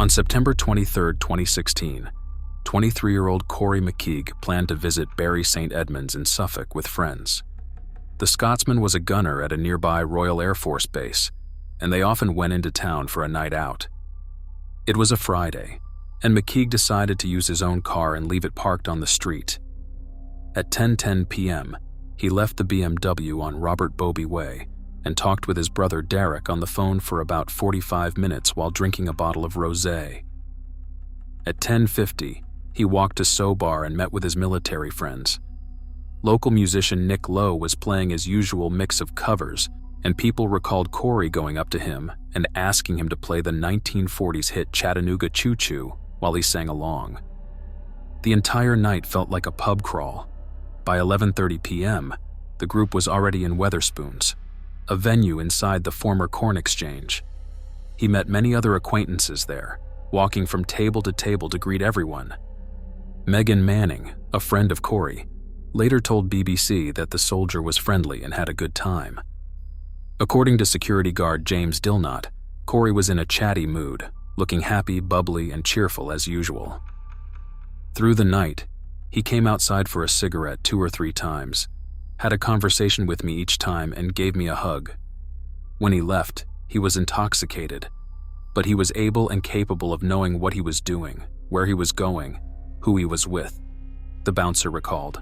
On September 23, 2016, 23-year-old Corrie McKeague planned to visit Bury St Edmunds in Suffolk with friends. The Scotsman was a gunner at a nearby Royal Air Force base, and they often went into town for a night out. It was a Friday, and McKeague decided to use his own car and leave it parked on the street. At 10:10 p.m., he left the BMW on Robert Bowby Way and talked with his brother Derek on the phone for about 45 minutes while drinking a bottle of rosé. At 10:50, he walked to So Bar and met with his military friends. Local musician Nick Lowe was playing his usual mix of covers, and people recalled Corrie going up to him and asking him to play the 1940s hit Chattanooga Choo Choo while he sang along. The entire night felt like a pub crawl. By 11:30 p.m., the group was already in Wetherspoons, a venue inside the former Corn Exchange. He met many other acquaintances there, walking from table to table to greet everyone. Megan Manning, a friend of Corrie, later told BBC that the soldier was friendly and had a good time. According to security guard James Dilnott, Corrie was in a chatty mood, looking happy, bubbly, and cheerful as usual. Through the night, he came outside for a cigarette 2 or 3 times, had a conversation with me each time, and gave me a hug. When he left, he was intoxicated, but he was able and capable of knowing what he was doing, where he was going, who he was with, the bouncer recalled.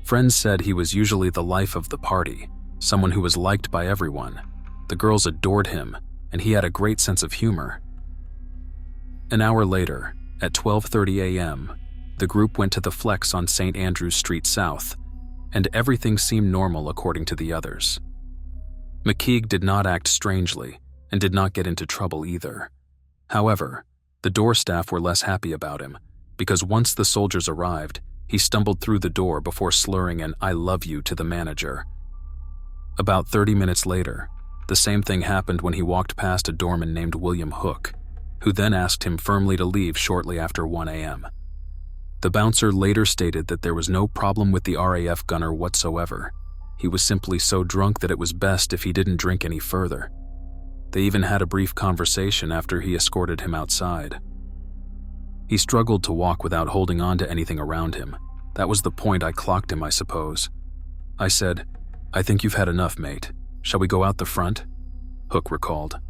Friends said he was usually the life of the party, someone who was liked by everyone. The girls adored him, and he had a great sense of humor. An hour later, at 12:30 a.m., the group went to the Flex on St. Andrews Street South, and everything seemed normal according to the others. McKeague did not act strangely and did not get into trouble either. However, the door staff were less happy about him, because once the soldiers arrived, he stumbled through the door before slurring an "I love you" to the manager. About 30 minutes later, the same thing happened when he walked past a doorman named William Hook, who then asked him firmly to leave shortly after 1 a.m. The bouncer later stated that there was no problem with the RAF gunner whatsoever. He was simply so drunk that it was best if he didn't drink any further. They even had a brief conversation after he escorted him outside. He struggled to walk without holding on to anything around him. That was the point I clocked him, I suppose. I said, "I think you've had enough, mate. Shall we go out the front?" Hook recalled.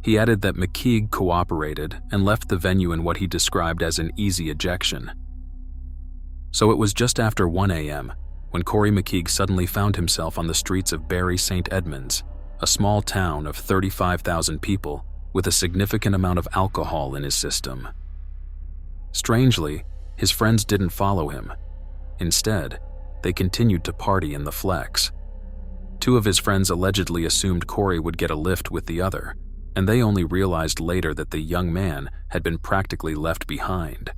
He added that McKeague cooperated and left the venue in what he described as an easy ejection. So it was just after 1 a.m. when Corrie McKeague suddenly found himself on the streets of Bury St Edmunds, a small town of 35,000 people with a significant amount of alcohol in his system. Strangely, his friends didn't follow him. Instead, they continued to party in the Flex. 2 of his friends allegedly assumed Corrie would get a lift with the other, and they only realized later that the young man had been practically left behind.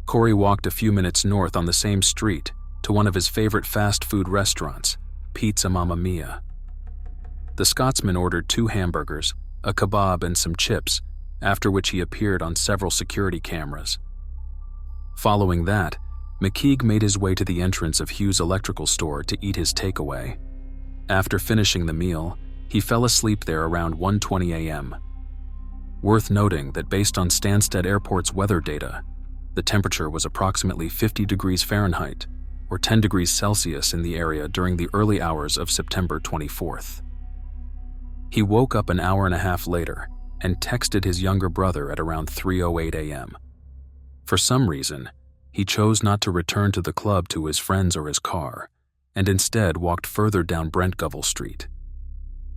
Corrie walked a few minutes north on the same street to one of his favorite fast food restaurants, Pizza Mamma Mia. The Scotsman ordered 2 hamburgers, a kebab, and some chips, after which he appeared on several security cameras. Following that, McKeague made his way to the entrance of Hughes' electrical store to eat his takeaway. After finishing the meal, he fell asleep there around 1:20 a.m. Worth noting that based on Stansted Airport's weather data, the temperature was approximately 50 degrees Fahrenheit or 10 degrees Celsius in the area during the early hours of September 24th. He woke up an hour and a half later and texted his younger brother at around 3:08 a.m. For some reason, he chose not to return to the club to his friends or his car, and instead walked further down Brentgovell Street.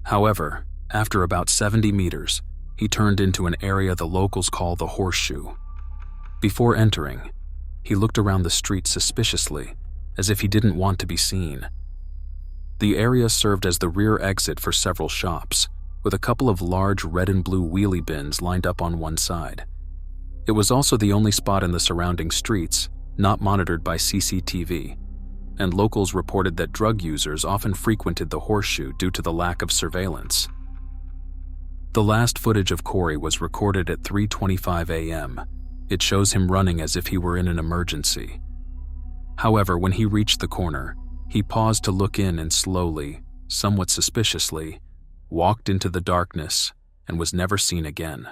However, after about 70 meters, he turned into an area the locals call the Horseshoe. Before entering, he looked around the street suspiciously, as if he didn't want to be seen. The area served as the rear exit for several shops, with a couple of large red and blue wheelie bins lined up on one side. It was also the only spot in the surrounding streets not monitored by CCTV, and locals reported that drug users often frequented the Horseshoe due to the lack of surveillance. The last footage of Corrie was recorded at 3:25 a.m. It shows him running as if he were in an emergency. However, when he reached the corner, he paused to look in and slowly, somewhat suspiciously, walked into the darkness and was never seen again.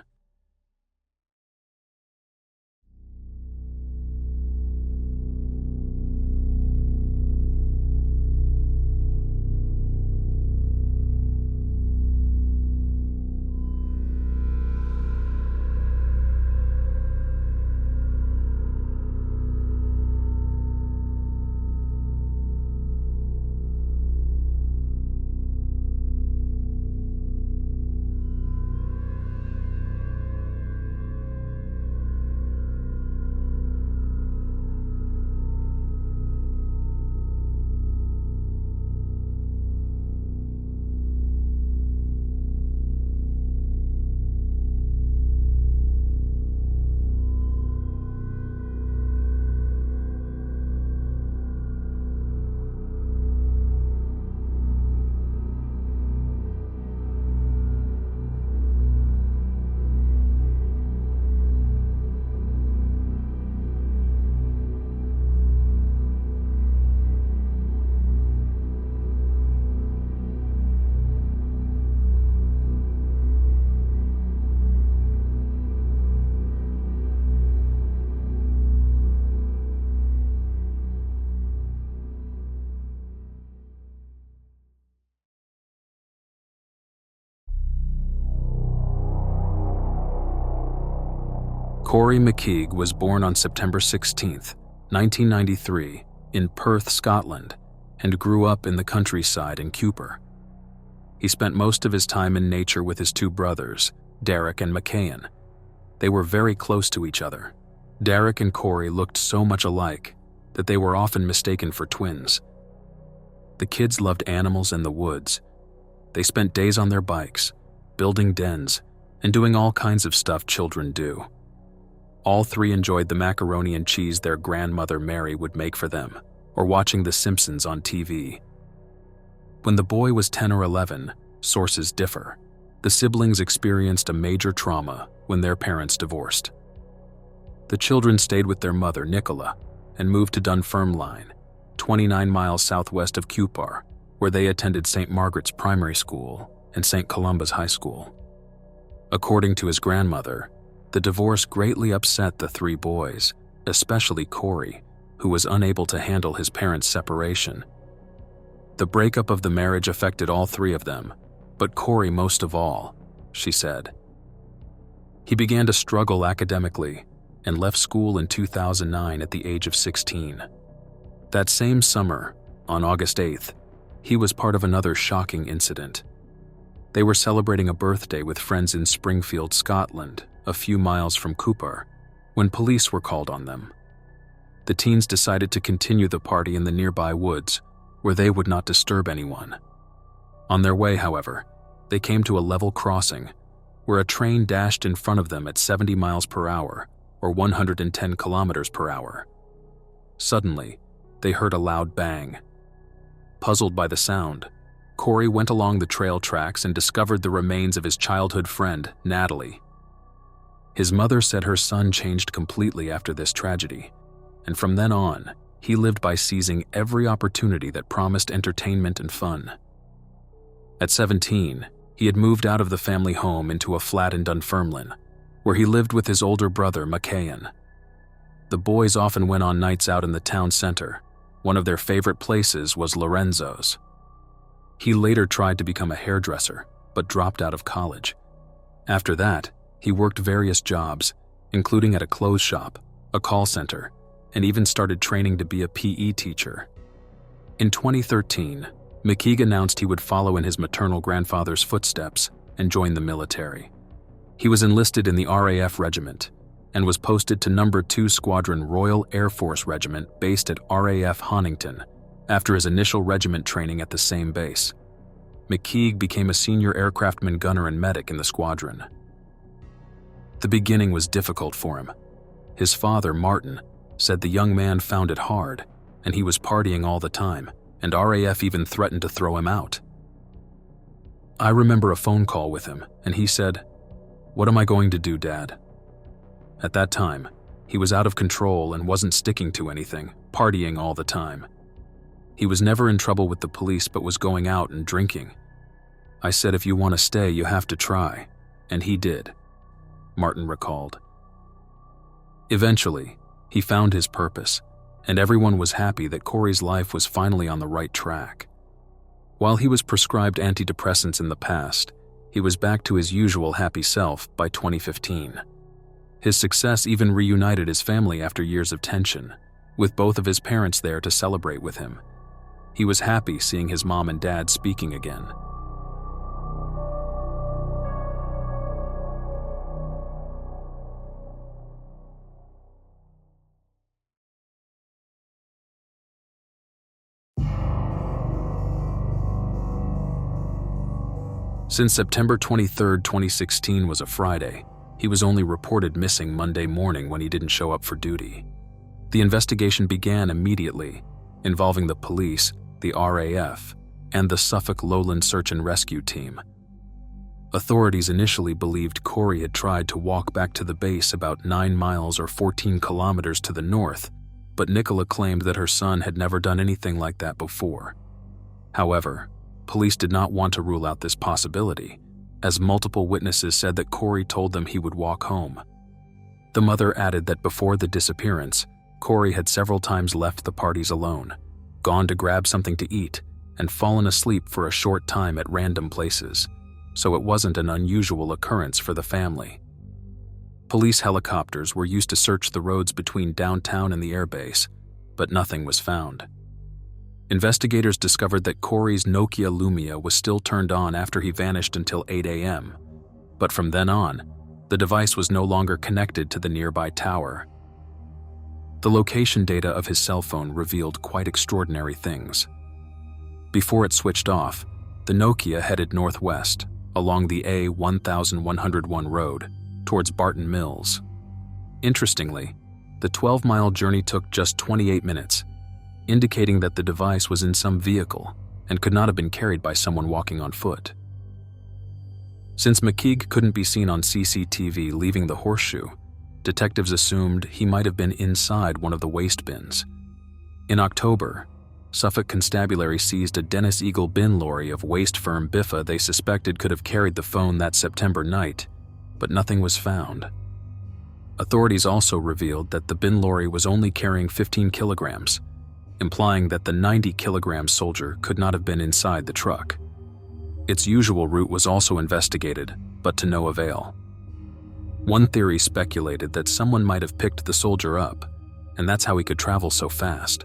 Corrie McKeague was born on September 16, 1993, in Perth, Scotland, and grew up in the countryside in Cupar. He spent most of his time in nature with his two brothers, Derek and Macahan. They were very close to each other. Derek and Corrie looked so much alike that they were often mistaken for twins. The kids loved animals and the woods. They spent days on their bikes, building dens, and doing all kinds of stuff children do. All three enjoyed the macaroni and cheese their grandmother Mary would make for them, or watching The Simpsons on TV. When the boy was 10 or 11, sources differ. The siblings experienced a major trauma when their parents divorced. The children stayed with their mother, Nicola, and moved to Dunfermline, 29 miles southwest of Cupar, where they attended St. Margaret's Primary School and St. Columba's High School. According to his grandmother, the divorce greatly upset the three boys, especially Corrie, who was unable to handle his parents' separation. The breakup of the marriage affected all three of them, but Corrie most of all, she said. He began to struggle academically and left school in 2009 at the age of 16. That same summer, on August 8th, he was part of another shocking incident. They were celebrating a birthday with friends in Springfield, Scotland, a few miles from Cupar, when police were called on them. The teens decided to continue the party in the nearby woods, where they would not disturb anyone. On their way, however, they came to a level crossing, where a train dashed in front of them at 70 miles per hour, or 110 kilometers per hour. Suddenly, they heard a loud bang. Puzzled by the sound, Corrie went along the trail tracks and discovered the remains of his childhood friend, Natalie. His mother said her son changed completely after this tragedy, and from then on, he lived by seizing every opportunity that promised entertainment and fun. At 17, he had moved out of the family home into a flat in Dunfermline, where he lived with his older brother, Macahan. The boys often went on nights out in the town center. One of their favorite places was Lorenzo's. He later tried to become a hairdresser, but dropped out of college. After that, he worked various jobs, including at a clothes shop, a call center, and even started training to be a PE teacher. In 2013, McKeague announced he would follow in his maternal grandfather's footsteps and join the military. He was enlisted in the RAF Regiment and was posted to No. 2 Squadron Royal Air Force Regiment based at RAF Honington after his initial regiment training at the same base. McKeague became a senior aircraftman gunner and medic in the squadron. The beginning was difficult for him. His father, Martin, said the young man found it hard, and he was partying all the time, and RAF even threatened to throw him out. I remember a phone call with him, and he said, "What am I going to do, Dad?" At that time, he was out of control and wasn't sticking to anything, partying all the time. He was never in trouble with the police but was going out and drinking. I said, "If you want to stay, you have to try. and he did, Martin recalled. Eventually, he found his purpose, and everyone was happy that Corrie's life was finally on the right track. While he was prescribed antidepressants in the past, he was back to his usual happy self by 2015. His success even reunited his family after years of tension, with both of his parents there to celebrate with him. He was happy seeing his mom and dad speaking again. Since September 23, 2016 was a Friday, he was only reported missing Monday morning when he didn't show up for duty. The investigation began immediately, involving the police, the RAF, and the Suffolk Lowland Search and Rescue Team. Authorities initially believed Corrie had tried to walk back to the base about 9 miles or 14 kilometers to the north, but Nicola claimed that her son had never done anything like that before. However, police did not want to rule out this possibility, as multiple witnesses said that Corrie told them he would walk home. The mother added that before the disappearance, Corrie had several times left the parties alone, gone to grab something to eat, and fallen asleep for a short time at random places, so it wasn't an unusual occurrence for the family. Police helicopters were used to search the roads between downtown and the airbase, but nothing was found. Investigators discovered that Corrie's Nokia Lumia was still turned on after he vanished until 8 a.m., but from then on, the device was no longer connected to the nearby tower. The location data of his cell phone revealed quite extraordinary things. Before it switched off, the Nokia headed northwest along the A1101 road towards Barton Mills. Interestingly, the 12-mile journey took just 28 minutes, indicating that the device was in some vehicle and could not have been carried by someone walking on foot. Since McKeague couldn't be seen on CCTV leaving the horseshoe, detectives assumed he might have been inside one of the waste bins. In October, Suffolk Constabulary seized a Dennis Eagle bin lorry of waste firm Biffa they suspected could have carried the phone that September night, but nothing was found. Authorities also revealed that the bin lorry was only carrying 15 kilograms, implying that the 90-kilogram soldier could not have been inside the truck. Its usual route was also investigated, but to no avail. One theory speculated that someone might have picked the soldier up, and that's how he could travel so fast.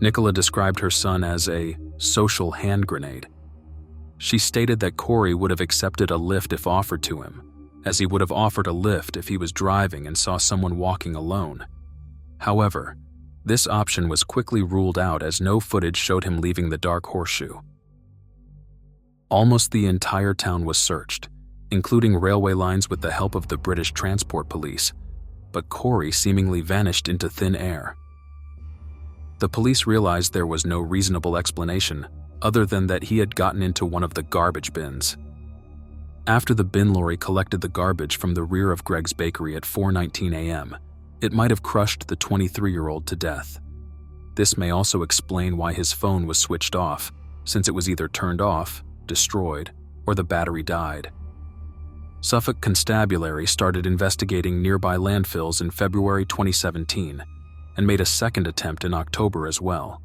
Nicola described her son as a social hand grenade. She stated that Corrie would have accepted a lift if offered to him, as he would have offered a lift if he was driving and saw someone walking alone. However, this option was quickly ruled out as no footage showed him leaving the dark horseshoe. Almost the entire town was searched, including railway lines with the help of the British Transport Police, but Corrie seemingly vanished into thin air. The police realized there was no reasonable explanation other than that he had gotten into one of the garbage bins. After the bin lorry collected the garbage from the rear of Greg's Bakery at 4:19 a.m., it might have crushed the 23-year-old to death. This may also explain why his phone was switched off, since it was either turned off, destroyed, or the battery died. Suffolk Constabulary started investigating nearby landfills in February 2017 and made a second attempt in October as well.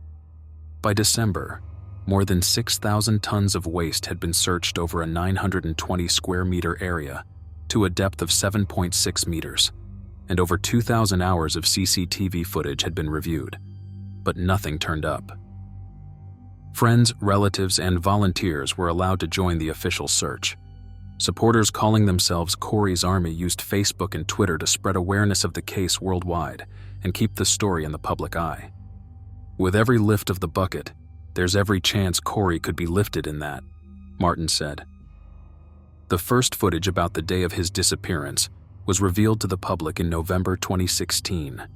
By December, more than 6,000 tons of waste had been searched over a 920 square meter area to a depth of 7.6 meters, and over 2,000 hours of CCTV footage had been reviewed, but nothing turned up. Friends, relatives, and volunteers were allowed to join the official search. Supporters calling themselves Corrie's Army used Facebook and Twitter to spread awareness of the case worldwide and keep the story in the public eye. With every lift of the bucket, there's every chance Corrie could be lifted in that, Martin said. The first footage about the day of his disappearance was revealed to the public in November 2016.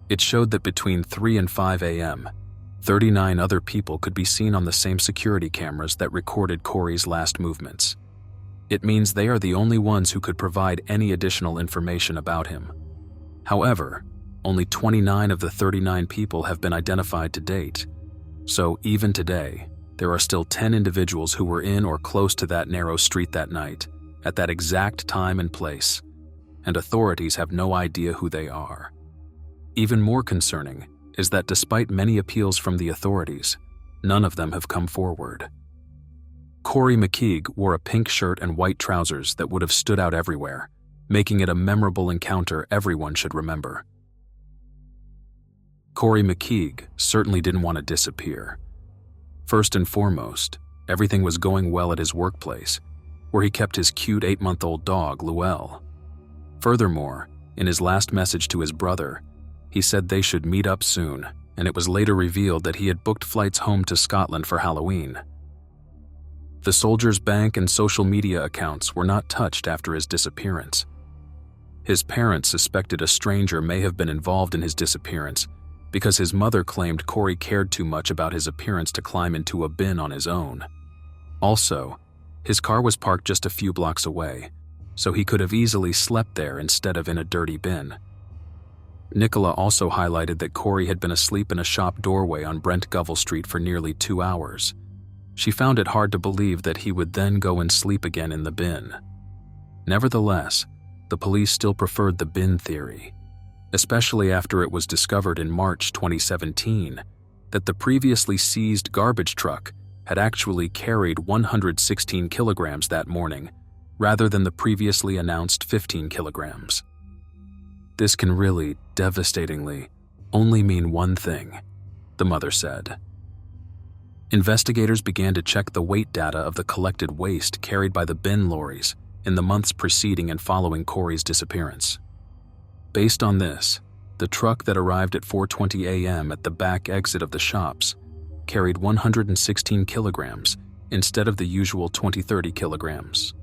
It showed that between 3 and 5 a.m., 39 other people could be seen on the same security cameras that recorded Corrie's last movements. It means they are the only ones who could provide any additional information about him. However, only 29 of the 39 people have been identified to date, so even today, there are still 10 individuals who were in or close to that narrow street that night, at that exact time and place, and authorities have no idea who they are. Even more concerning is that despite many appeals from the authorities, none of them have come forward. Corrie McKeague wore a pink shirt and white trousers that would have stood out everywhere, making it a memorable encounter everyone should remember. Corrie McKeague certainly didn't want to disappear. First and foremost, everything was going well at his workplace, where he kept his cute 8-month-old dog, Luelle. Furthermore, in his last message to his brother, he said they should meet up soon, and it was later revealed that he had booked flights home to Scotland for Halloween. The soldier's bank and social media accounts were not touched after his disappearance. His parents suspected a stranger may have been involved in his disappearance because his mother claimed Corrie cared too much about his appearance to climb into a bin on his own. Also, his car was parked just a few blocks away, so he could have easily slept there instead of in a dirty bin. Nicola also highlighted that Corrie had been asleep in a shop doorway on Brent Govell Street for nearly 2 hours. She found it hard to believe that he would then go and sleep again in the bin. Nevertheless, the police still preferred the bin theory, especially after it was discovered in March 2017 that the previously seized garbage truck had actually carried 116 kilograms that morning, rather than the previously announced 15 kilograms. This can really, devastatingly, only mean one thing, the mother said. Investigators began to check the weight data of the collected waste carried by the bin lorries in the months preceding and following Corrie's disappearance. Based on this, the truck that arrived at 4:20 a.m. at the back exit of the shops carried 116 kilograms instead of the usual 20-30 kilograms.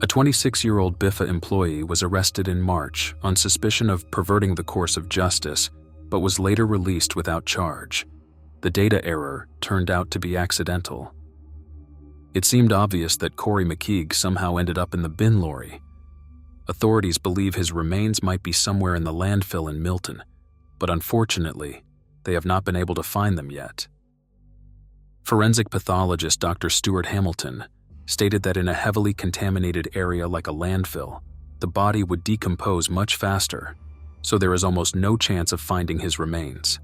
A 26-year-old Biffa employee was arrested in March on suspicion of perverting the course of justice, but was later released without charge. The data error turned out to be accidental. It seemed obvious that Corrie McKeague somehow ended up in the bin lorry. Authorities believe his remains might be somewhere in the landfill in Milton, but unfortunately, they have not been able to find them yet. Forensic pathologist Dr. Stuart Hamilton stated that in a heavily contaminated area like a landfill, the body would decompose much faster, so there is almost no chance of finding his remains.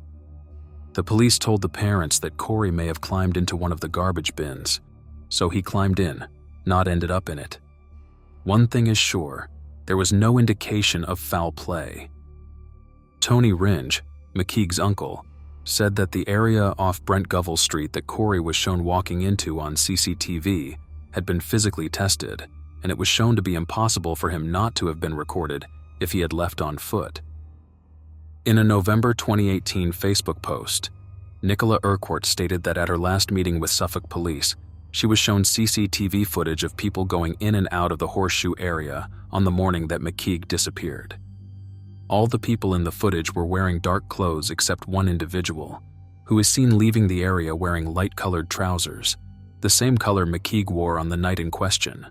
The police told the parents that Corrie may have climbed into one of the garbage bins, so he climbed in, not ended up in it. One thing is sure, there was no indication of foul play. Tony Ringe, McKeague's uncle, said that the area off Brent Govell Street that Corrie was shown walking into on CCTV had been physically tested, and it was shown to be impossible for him not to have been recorded if he had left on foot. In a November 2018 Facebook post, Nicola Urquhart stated that at her last meeting with Suffolk police, she was shown CCTV footage of people going in and out of the horseshoe area on the morning that McKeague disappeared. All the people in the footage were wearing dark clothes except one individual, who is seen leaving the area wearing light-colored trousers, the same color McKeague wore on the night in question.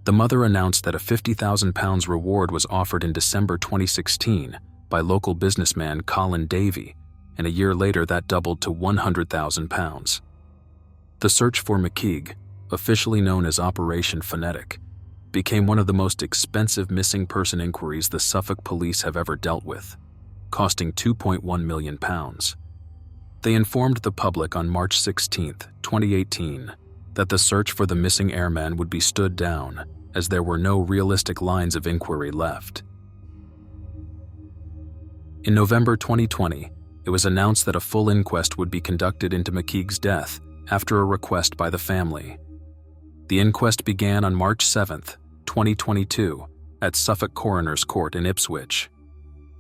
The mother announced that a £50,000 reward was offered in December 2016 by local businessman Colin Davey, and a year later that doubled to £100,000. The search for McKeague, officially known as Operation Phonetic, became one of the most expensive missing person inquiries the Suffolk police have ever dealt with, costing £2.1 million. They informed the public on March 16, 2018, that the search for the missing airman would be stood down as there were no realistic lines of inquiry left. In November 2020, it was announced that a full inquest would be conducted into McKeague's death after a request by the family. The inquest began on March 7, 2022, at Suffolk Coroner's Court in Ipswich.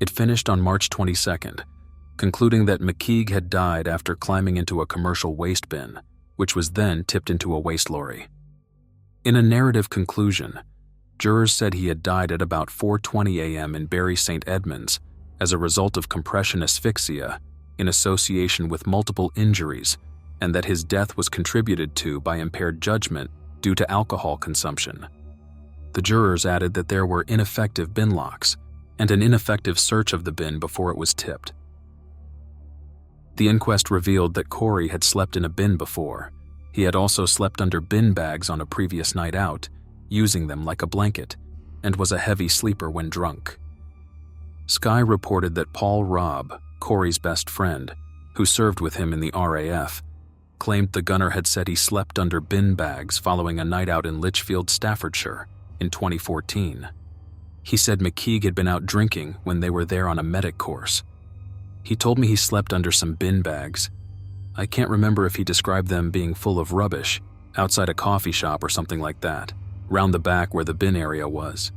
It finished on March 22, concluding that McKeague had died after climbing into a commercial waste bin, which was then tipped into a waste lorry. In a narrative conclusion, jurors said he had died at about 4:20 a.m. in Bury St Edmunds as a result of compression asphyxia in association with multiple injuries, and that his death was contributed to by impaired judgment due to alcohol consumption. The jurors added that there were ineffective bin locks and an ineffective search of the bin before it was tipped. The inquest revealed that Corrie had slept in a bin before. He had also slept under bin bags on a previous night out, using them like a blanket, and was a heavy sleeper when drunk. Sky reported that Paul Robb, Corrie's best friend, who served with him in the RAF, claimed the gunner had said he slept under bin bags following a night out in Lichfield, Staffordshire, in 2014. He said McKeague had been out drinking when they were there on a medic course. He told me he slept under some bin bags. I can't remember if he described them being full of rubbish, outside a coffee shop or something like that, round the back where the bin area was.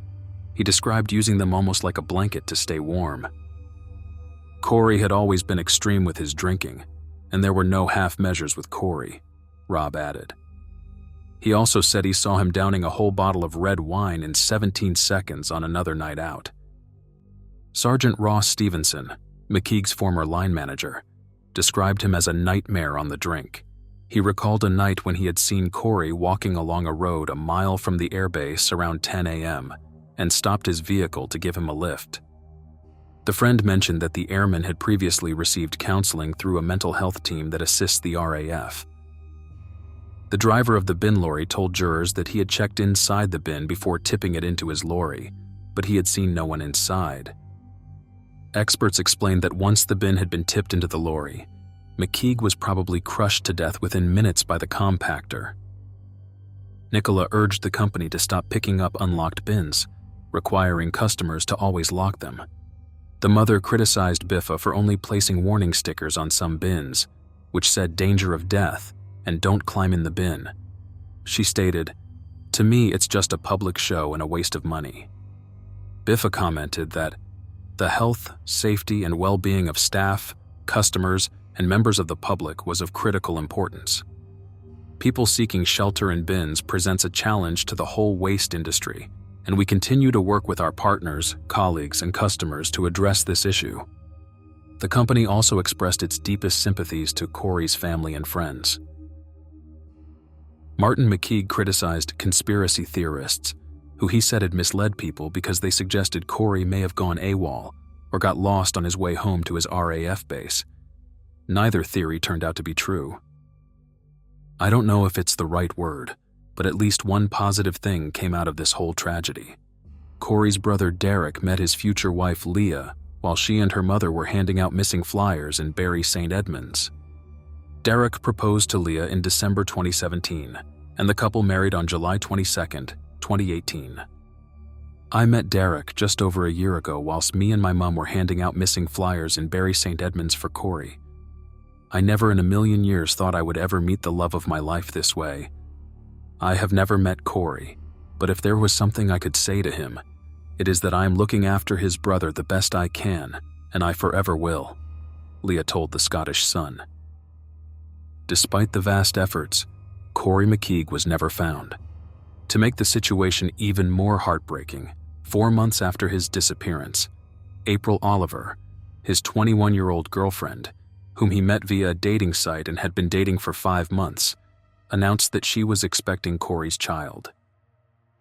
He described using them almost like a blanket to stay warm. Corrie had always been extreme with his drinking, and there were no half measures with Corrie, Robb added. He also said he saw him downing a whole bottle of red wine in 17 seconds on another night out. Sergeant Ross Stevenson, McKeague's former line manager, described him as a nightmare on the drink. He recalled a night when he had seen Corrie walking along a road a mile from the airbase around 10 a.m. and stopped his vehicle to give him a lift. The friend mentioned that the airman had previously received counseling through a mental health team that assists the RAF. The driver of the bin lorry told jurors that he had checked inside the bin before tipping it into his lorry, but he had seen no one inside. Experts explained that once the bin had been tipped into the lorry, McKeague was probably crushed to death within minutes by the compactor. Nicola urged the company to stop picking up unlocked bins, requiring customers to always lock them. The mother criticized Biffa for only placing warning stickers on some bins, which said danger of death and don't climb in the bin. She stated, "To me, it's just a public show and a waste of money." Biffa commented that the health, safety, and well-being of staff, customers, and members of the public was of critical importance. People seeking shelter in bins presents a challenge to the whole waste industry, and we continue to work with our partners, colleagues, and customers to address this issue. The company also expressed its deepest sympathies to Corrie's family and friends. Martin McKeague criticized conspiracy theorists, who he said had misled people because they suggested Corrie may have gone AWOL or got lost on his way home to his RAF base. Neither theory turned out to be true. I don't know if it's the right word, but at least one positive thing came out of this whole tragedy. Corrie's brother Derek met his future wife Leah while she and her mother were handing out missing flyers in Bury St Edmunds. Derek proposed to Leah in December 2017, and the couple married on July 22, 2018. I met Derek just over a year ago whilst me and my mum were handing out missing flyers in Bury St Edmunds for Corrie. I never in a million years thought I would ever meet the love of my life this way. I have never met Corrie, but if there was something I could say to him, it is that I am looking after his brother the best I can, and I forever will, Leah told the Scottish Sun. Despite the vast efforts, Corrie McKeague was never found. To make the situation even more heartbreaking, 4 months after his disappearance, April Oliver, his 21-year-old girlfriend, whom he met via a dating site and had been dating for 5 months, announced that she was expecting Corrie's child.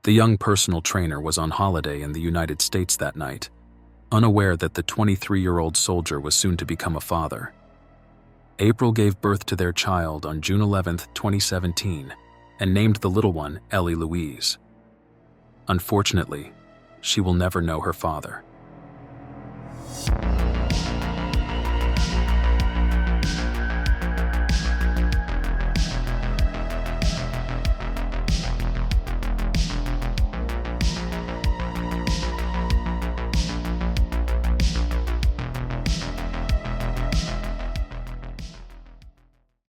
The young personal trainer was on holiday in the United States that night, unaware that the 23-year-old soldier was soon to become a father. April gave birth to their child on June 11, 2017, and named the little one Ellie Louise. Unfortunately, she will never know her father.